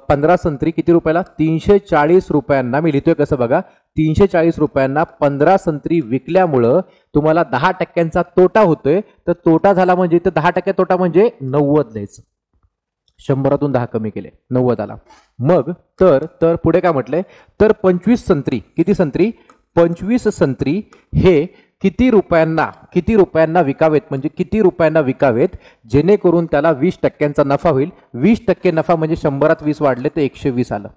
15 संत्री किती रुपयाला? 340 रुपयांना. मी लिहितोय कसं बघा, 340 रुपयांना 15 संत्री विकल्यामुळं तुम्हाला 10% तोटा होतोय. तर तोटा झाला म्हणजे इथं 10% तोटा म्हणजे 90 द्यायचं. 100तून 10 कमी केले, 90 आला. मग तर पुढे काय म्हटलंय, तर 25 संत्री, किती संत्री? 25 संत्री हे किती रुपयांना विकावेत, म्हणजे किती रुपयांना विकावेत जेणेकरून त्याला 20% नफा होईल. 20% नफा म्हणजे 100त 20 वाढले तर 120 आलं.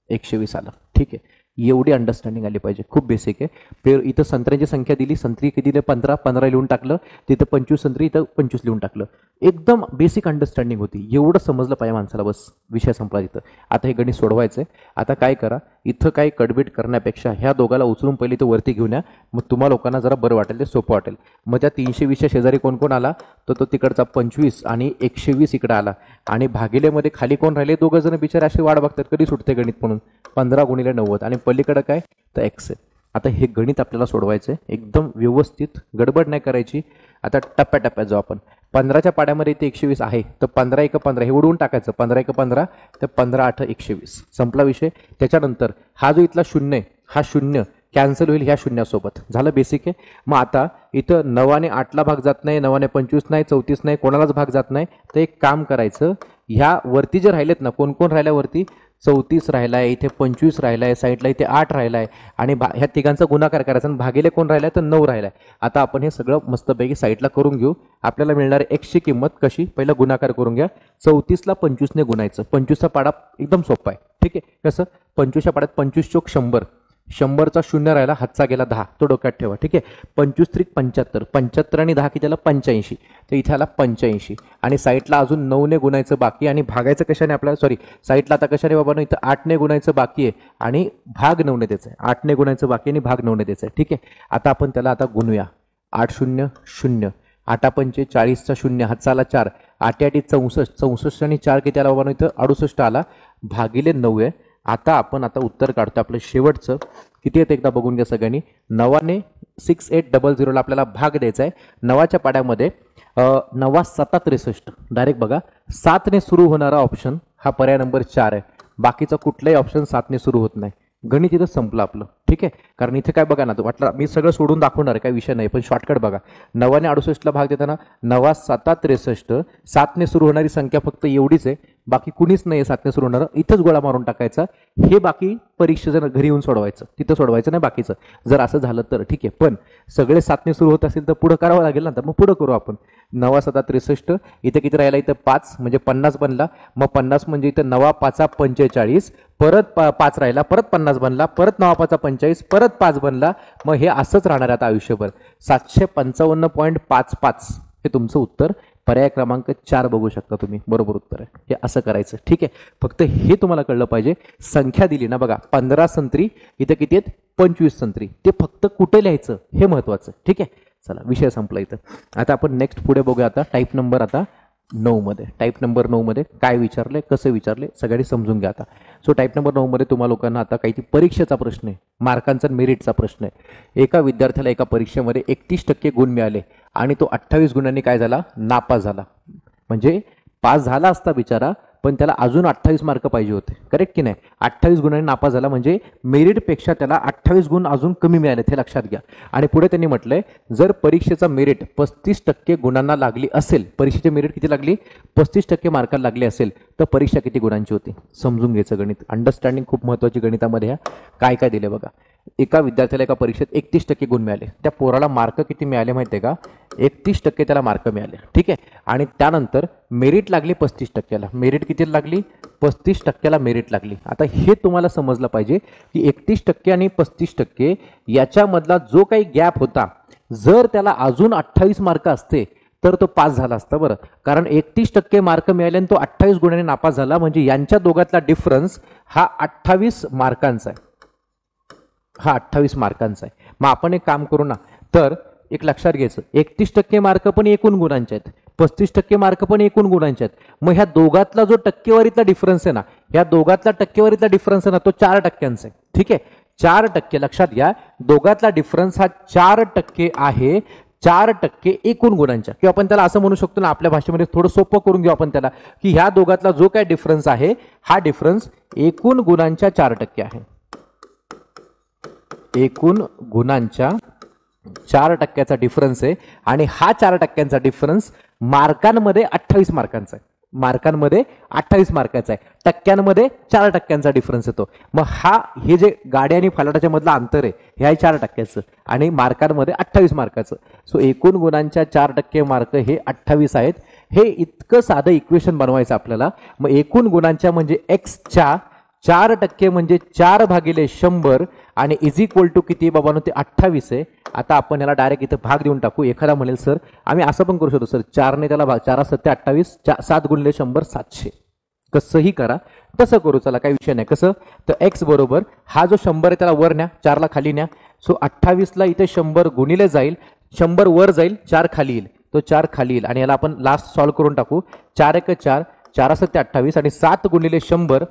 120 आलं. ठीक आहे, एवढी अंडरस्टँडिंग आली पाहिजे. खूप बेसिक आहे. इथं संत्र्यांची संख्या दिली, संत्री किती दिली? 15 लिहून टाकलं. तिथं 25 संत्री, इथं 25 लिहून टाकलं. एकदम बेसिक अंडरस्टँडिंग होती. एवढं समजलं पाहिजे माणसाला, बस विषय संपला तिथं. आता हे गणित सोडवायचंय. आता काय करा, इथं काही कडबीट करण्यापेक्षा ह्या दोघाला उचलून पहिले तर वरती घेऊन या. मग तुम्हाला लोकांना जरा बरं वाटेल, ते सोपं वाटेल. मग त्या 320च्या शेजारी कोण कोण आला, तर तो तिकडचा 25 आणि 120 इकडे आला. आणि भागिलेमध्ये खाली कोण राहिले? दोघं जण बिचारे अशी वाट बघतात कधी सुटते गणित म्हणून. 15 गुणिले 90 आणि पलीकडे काय, तर एक्स आहे. आता हे गणित आपल्याला सोडवायचं आहे एकदम व्यवस्थित, गडबड नाही करायची. आता टप्प्याटप्प्यात जाऊ आपण. 15च्या पाड्यामध्ये इथे 120 आहे, तर 15 × 15 हे उडवून टाकायचं. 15 × 15 तर 15 × 8 = 120. संपला विषय. त्याच्यानंतर हा जो इथला शून्य आहे, हा शून्य कॅन्सल होईल ह्या शून्यासोबत. झालं बेसिक आहे. मग आता इथं 9 ने 8ला भाग जात नाही, 9 ने 25 नाही, 34 नाही, कोणालाच भाग जात नाही. तर एक काम करायचं, ह्या वरती जे राहिलेत ना, कोण कोण राहिल्या वरती? 34 राहिलाय, इथे 25 राहिलाय, साईडला इथे 8 राहिलाय, आणि ह्या तिघांचा गुणाकार करायचा. आणि भागिले कोण राहिलाय? तर 9 राहिलाय. आता आपण हे सगळं मस्तपैकी साईडला करून घेऊ. आपल्याला मिळणार एक्सची किंमत कशी, पहिला गुणाकार करून घ्या. 34ला 25 ने गुणायचं. 25चा पाडा एकदम सोपा आहे. ठीक आहे, कसं? 25च्या पाड्यात 25 चोक 100, 100चा शून्य राहिला, हातचा गेला 10, तो डोक्यात ठेवा. ठीक आहे, 25 त्रिक 75, 75 आणि 10 किती आला? 85. तर इथे आला 85. आणि साईडला अजून 9 ने गुणायचं बाकी, आणि भागायचं कशाने आपल्याला? सॉरी, साईडला आता कशाने बाबा? इथं 8 ने गुणायचं बाकी आहे आणि भाग 9 ने द्यायचं आहे. 8 ने गुणायचं बाकी आणि भाग 9 ने द्यायचं आहे. ठीक आहे, आता आपण त्याला आता गुणूया. 8 0 0, 8 पंचे 40चा शून्य, हातचा आला 4, 8 8 64, 64 आणि 4 किती आला बाबा? इथं 68 आला, भागिले 9 आहे. आता आपण उत्तर काढतो आपलं शेवटचं. किती येतं एकदा बघून घ्या सगळ्यांनी. 9 ने 6800ला आपल्याला भाग द्यायचा आहे. 9च्या पाड्यामध्ये 9 7 63. डायरेक्ट बघा, 7 ने सुरू होणारा ऑप्शन हा पर्याय नंबर 4 आहे. बाकीचा कुठलाही ऑप्शन 7 ने सुरू होत नाही. गणित इथं संपलं आपलं. ठीक आहे, कारण इथे काय बघा ना, तो वाटलं मी सगळं सोडून दाखवणार आहे, काही विषय नाही, पण शॉर्टकट बघा. 9 ने 68ला भाग देताना 9 7 63, 7 ने सुरू होणारी संख्या फक्त एवढीच आहे, बाकी कुणीच नाही 7 ने सुरू होणारं. इथंच गोळा मारून टाकायचा. हे बाकी परीक्षेचं घरी येऊन सोडवायचं, तिथं सोडवायचं नाही बाकीचं. जर असं झालं तर ठीक आहे, पण सगळे 7 ने सुरू होत असेल तर पुढं करावं लागेल ना, तर मग पुढं करू आपण. 9 7 63, इथं किती राहिला? इथं 5, म्हणजे 50 बनला. मग 50 म्हणजे इथं 9 5 45, परत 5 राहिला, परत 50 बनला, परत 9 5 45, परत 5 बनला. मग हे असंच राहणार आता आयुष्यभर. 755.55 हे तुमचं उत्तर. पर्याय क्रमांक 4 बघू शकता तुम्ही, बरोबर उत्तर आहे. हे असं करायचं. ठीक आहे, फक्त हे तुम्हाला कळलं पाहिजे. संख्या दिली ना बघा, 15 संत्री, इथं किती आहेत? 25 संत्री. ते फक्त कुठे लिहायचं हे महत्वाचं. ठीक आहे, चला विषय संपला इथं. आता आपण नेक्स्ट पुढे बघूया. आता टाईप नंबर 9 मध्ये. टाईप नंबर 9 मध्ये काय विचारले, कसं विचारले, सगळ्यांनी समजून घ्या आता. सो टाईप नंबर 9 मध्ये तुम्हा लोकांना आता काही परीक्षेचा प्रश्न आहे, मार्कांचा मेरिटचा प्रश्न आहे. एका विद्यार्थ्याला एका परीक्षेमध्ये 31% गुण मिळाले आणि तो 28 गुणांनी काय झाला? नापास झाला. म्हणजे पास झाला असता बिचारा, पण त्याला अजून 28 मार्क पाहिजे होते. करेक्ट की नाही? 28 गुणांनी नापास झाला म्हणजे मेरिटपेक्षा त्याला 28 गुण अजून कमी मिळाले, हे लक्षात घ्या. आणि पुढे त्यांनी म्हटलंय, जर परीक्षेचा मेरिट 35% गुणांना लागली असेल, परीक्षेची मेरिट किती लागली? 35% मार्काला लागली असेल, तर परीक्षा किती गुणांची होती? समजून घ्यायचं गणित. अंडरस्टँडिंग खूप महत्त्वाची गणितामध्ये. काय काय दिले बघा. एका विद्यार्थ्याला एका परीक्षेत 31% गुण मिळाले. त्या पोराला मार्क किती मिळाले माहिती आहे का? 31% त्याला मार्क मिळाले. ठीक आहे, आणि त्यानंतर मेरिट लागली 35%ला. मेरिट किती लागली? 35%ला मेरिट लागली. आता हे तुम्हाला समजलं पाहिजे की 31% आणि 35% याच्यामधला जो काही गॅप होता, जर त्याला अजून 28 मार्क असते तर तो पास झाला असता बरं, कारण 31% मार्क मिळाले आणि तो 28 गुणांनी नापास झाला, म्हणजे यांच्या दोघातला डिफरन्स हा 28 मार्कांचा आहे, हा 28 मार्कांचा आहे. मग आपण एक काम करू ना, तर एक लक्षात घ्यायचं, 31% मार्क पण एकूण गुणांचे आहेत, 35% मार्क पण एकूण गुणांचे आहेत. मग ह्या दोघातला जो टक्केवारीतला डिफरन्स आहे ना, ह्या दोघातला टक्केवारीतला डिफरन्स आहे ना, तो 4% आहे. ठीक आहे, 4%. लक्षात घ्या, दोघातला डिफरन्स हा 4% आहे, 4% एकूण गुणांच्या, किंवा आपण त्याला असं म्हणू शकतो ना, आपल्या भाषेमध्ये थोडं सोपं करून घेऊ आपण त्याला, की ह्या दोघातला जो काय डिफरन्स आहे हा डिफरन्स एकूण गुणांच्या 4% आहे, एकूण गुणांच्या 4%चा डिफरन्स आहे. आणि हा 4%चा डिफरन्स मार्कांमध्ये 28 मार्कांचा आहे, मार्कांमध्ये 28 मार्काचा आहे, टक्क्यांमध्ये 4%चा डिफरन्स येतो. मग हे जे गाडी आणि फलाटाच्या मधलं अंतर आहे हे आहे 4%चं आणि मार्कांमध्ये 28 मार्काचं. सो एकूण गुणांच्या 4% मार्क हे 28 आहेत. हे इतकं साधं इक्वेशन बनवायचं आपल्याला. मग एकूण गुणांच्या म्हणजे एक्सच्या 4% म्हणजे 4/100 आणि इज इक्वल टू किती बाबांनो, ते 28 आहे. आता आपण याला डायरेक्ट इथं भाग देऊन टाकू. एखादा म्हणेल सर आम्ही असं पण करू शकतो सर, 4ने त्याला भाग, 4 7 28, 7 गुणिले 100 700, कसंही करा, तसं करू, चला काही विषय नाही. कसं तर एक्स बरोबर हा जो 100 आहे त्याला वर न्या, 4ला खाली न्या. सो 28ला इथे 100 गुणिले जाईल, 100 वर जाईल, 4 खाली येईल, तो 4 खाली येईल. आणि याला आपण लास्ट सॉल्व्ह करून टाकू. 4 1 4, 4 7 28 आणि 7 गुणिले 100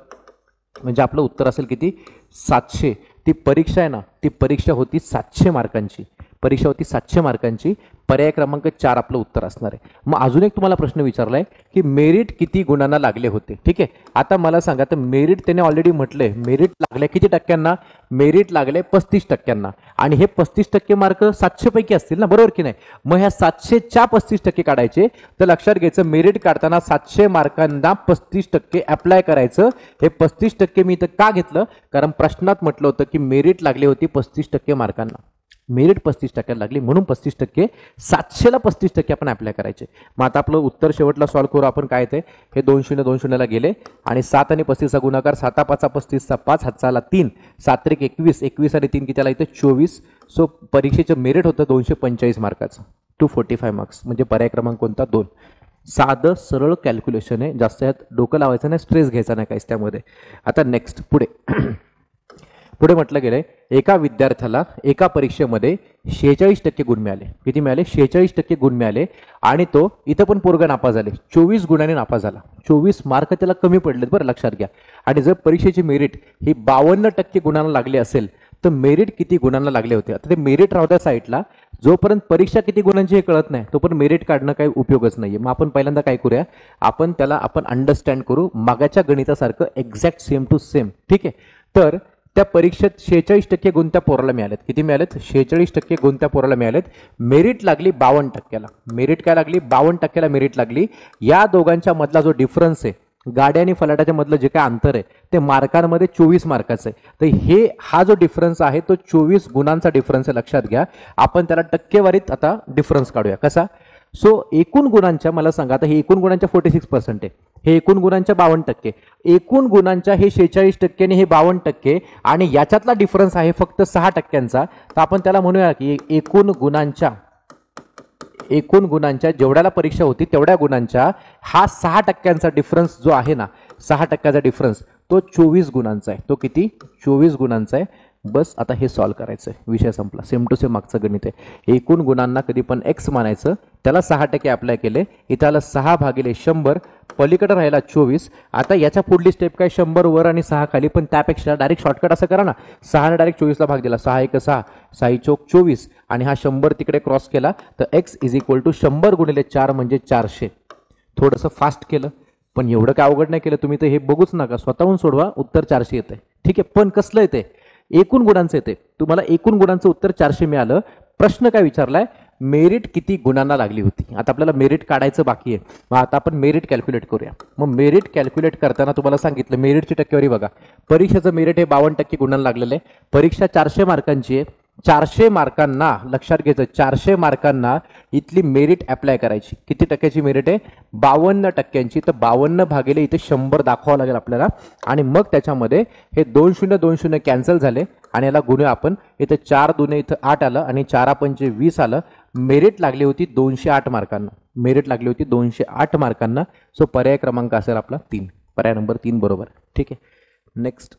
म्हणजे आपलं उत्तर असेल किती, 700. ती परीक्षा आहे ना, ती परीक्षा होती 700 मार्कांची, परीक्षा होती 700 मार्कांची. पर्याय क्रमांक 4 आपलं उत्तर असणार आहे. मग अजून एक तुम्हाला प्रश्न विचारलाय की मेरिट किती गुणांना लागले होते. ठीक आहे, आता मला सांगा, तर मेरिट त्याने ऑलरेडी म्हटलंय, मेरिट लागले किती टक्क्यांना, मेरिट लागले 35%. आणि हे 35% मार्क 700 पैकी असतील ना, बरोबर की नाही. मग ह्या 700च्या 35% काढायचे. तर लक्षात घ्यायचं, मेरिट काढताना 700 मार्कांना 35% अप्लाय करायचं. हे 35% मी इथं का घेतलं, कारण प्रश्नात म्हटलं होतं की मेरिट लागली होती 35% मार्कांना, मेरिट 35% लागली म्हणून 35%, 700ला 35% आपण अप्लाय करायचे. मग आता आपलं उत्तर शेवटला सॉल्व्ह करू आपण. काय ते, हे 2 0 2 0ला गेले आणि 7 आणि 35चा गुणाकार, 7 5 35चा 5, हातचा 3, 7 1 21, 21 आणि 3 किती आला इथे 24. सो परीक्षेचं मेरिट होतं 245 मार्काचं, 245 मार्क्स. म्हणजे पर्याय क्रमांक कोणता, 2. साधं सरळ कॅल्क्युलेशन आहे, जास्त यात डोकं लावायचं नाही, स्ट्रेस घ्यायचा नाही काहीच त्यामध्ये. आता नेक्स्ट पुढे म्हटलं गेलंय, एका विद्यार्थ्याला एका परीक्षेमध्ये 46% गुण मिळाले. किती मिळाले, 46% गुण मिळाले. आणि तो इथं पण पोरगा नापास झाले, 24 गुणांनी नापास झाला, 24 मार्क त्याला कमी पडलेत बरं, लक्षात घ्या. आणि जर परीक्षेची मेरिट ही 52% गुणांना लागली असेल तर मेरिट किती गुणांना लागले होते. आता ते मेरिट राहू द्या साईडला, जोपर्यंत परीक्षा किती गुणांची हे कळत नाही तोपर्यंत मेरिट काढणं काही उपयोगच नाहीये. मग आपण पहिल्यांदा काय करूया, आपण त्याला अंडरस्टँड करू, मागाच्या गणितासारखं एक्झॅक्ट सेम टू सेम. ठीक आहे, तर त्या परीक्षेत 46% गुण त्या पोराला मिळालेत. किती मिळालेत, 46% गुण त्या पोराला मिळालेत. मेरिट लागली 52%ला, मेरिट काय लागली, 52%ला मेरिट लागली. या दोघांच्या मधला जो डिफरन्स आहे, गाड्या आणि फलाटाच्या मधलं जे काय अंतर आहे ते मार्कांमध्ये 24 मार्काचं आहे. तर हा जो डिफरन्स आहे तो 24 गुणांचा डिफरन्स आहे, लक्षात घ्या. आपण त्याला टक्केवारीत आता डिफरन्स काढूया. कसा, सो एकूण गुणांच्या, मला सांगा आता हे एकूण गुणांच्या 46% आहे, हे एकूण गुणांच्या 52%, एकूण गुणांच्या हे 46% आणि हे 52%, आणि याच्यातला डिफरन्स आहे फक्त 6%चा. तर आपण त्याला म्हणूया की एकूण गुणांच्या जेवढ्याला परीक्षा होती तेवढ्या गुणांच्या हा 6%चा डिफरन्स जो आहे ना, 6%चा डिफरन्स तो 24 गुणांचा आहे. तो किती, 24 गुणांचा आहे. बस आता हे सॉल्व्ह करायचं आहे, विषय संपला. सेम टू सेम मागचं गणित आहे. एकूण गुणांना कधी पण एक्स मानायचं, त्याला 6% अप्लाय केले, इथं आलं 6/100, पलीकडे राहिला 24. आता याच्या पुढली स्टेप काय, 100 वर आणि 6 खाली, पण त्यापेक्षा डायरेक्ट शॉर्टकट असं करा ना, 6 ने डायरेक्ट 24ला भाग दिला, 6 1 6, 6 चौक 24 आणि हा 100 तिकडे क्रॉस केला, तर एक्स इज इक्वल टू 100 गुणिले 4 म्हणजे 400. थोडंसं फास्ट केलं पण एवढं काय अवघड नाही केलं तुम्ही, तर हे बघूच नका, स्वतःहून सोडवा, उत्तर 400 येते. ठीक आहे, पण कसलं येते, एकूण गुणांचं येते. तुम्हाला एकूण गुणांचं उत्तर 400 मिळालं. प्रश्न काय विचारलाय, मेरिट किती गुणांना लागली होती. आता आपल्याला मेरिट काढायचं बाकी आहे. मग आता आपण मेरिट कॅल्क्युलेट करूया. मग मेरिट कॅल्क्युलेट करताना तुम्हाला सांगितलं मेरिटची टक्केवारी बघा. परीक्षेचं मेरिट हे 52% गुणांना लागलेलं आहे. परीक्षा 400 मार्कांची आहे. 400 मार्कांना, लक्षात घ्यायचं, 400 मार्कांना इथली मेरिट अप्लाय करायची. किती टक्क्याची मेरिट आहे, 52%ची. तर 52 भागिले इथे 100 दाखवावं लागेल आपल्याला. आणि मग त्याच्यामध्ये हे 2 0 2 0 कॅन्सल झाले आणि याला गुणूया आपण. इथे 4 दुने इथं 8 आलं आणि 4 पंचे 20 आलं मेरिट लागली होती 208 मार्कांना. मेरिट लागली होती 208 मार्कांना. सो पर्याय क्रमांक असेल आपला 3. पर्याय नंबर 3 बरोबर. ठीक आहे. नेक्स्ट